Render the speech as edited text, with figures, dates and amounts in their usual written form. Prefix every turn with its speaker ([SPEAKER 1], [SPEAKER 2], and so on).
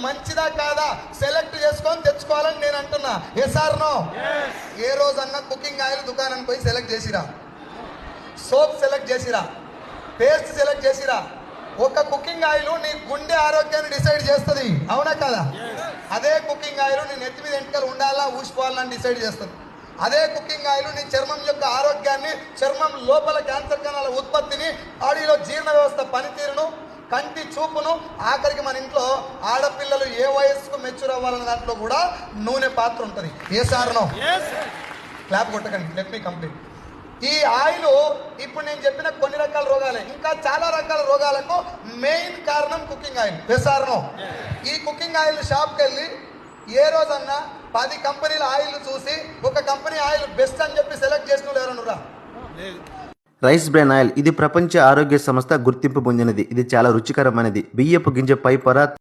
[SPEAKER 1] మంచిదా కాదా సెలెక్ట్ చేసుకొని తెచ్చుకోవాలని నేను అంటున్నా. Yes are no? ఏ రోజన్నా కుకింగ్ ఆయిల్ దుకాణానికి పోయి సెలెక్ట్ చేసిరా? సోప్ సెలెక్ట్ చేసిరా? పేస్ట్ సెలెక్ట్ చేసిరా? ఒక కుకింగ్ ఆయిల్ నీ గుండె ఆరోగ్యాన్ని డిసైడ్ చేస్తుంది, అవునా కదా? అదే కుకింగ్ ఆయిల్ నీ నెత్తి మీద ఎంటకలు ఉండాలా ఊసిపోవాలని డిసైడ్ చేస్తుంది. అదే కుకింగ్ ఆయిల్ నీ చర్మం యొక్క ఆరోగ్యాన్ని, చర్మం లోపల క్యాన్సర్ కణాల ఉత్పత్తిని, బాడీలో జీర్ణ వ్యవస్థ పనితీరును, కంటి చూపును, ఆఖరికి మన ఇంట్లో ఆడపిల్లలు ఏ వయస్సుకు మెచ్యూర్ అవ్వాలన్న దాంట్లో కూడా నూనె పాత్ర ఉంటుంది. ఏ సార్నో? క్లాప్ కొట్టకండి, లెట్ మీ కంప్లీట్. ఈ ఆయిల్ ఇప్పుడు నేను చెప్పిన కొన్ని రకాల రోగాలే, ఇంకా చాలా రకాల రోగాలకు మెయిన్ కారణం కుకింగ్ ఆయిల్. ఎస్ఆర్నో? ఈ కుకింగ్ ఆయిల్ షాప్కి వెళ్ళి ఏ రోజన్నా 10 కంపెనీల ఆయిల్ చూసి ఒక కంపెనీ ఆయిల్ బెస్ట్ అని చెప్పి సెలెక్ట్ చేసిన వాళ్ళు ఎవరన్నా?
[SPEAKER 2] రైస్ బ్రాన్ ఆయిల్ ఇది ప్రపంచ ఆరోగ్య సంస్థ గుర్తింపు పొందినది. ఇది చాలా రుచికరమైనది. బియ్యపు గింజ పై పొర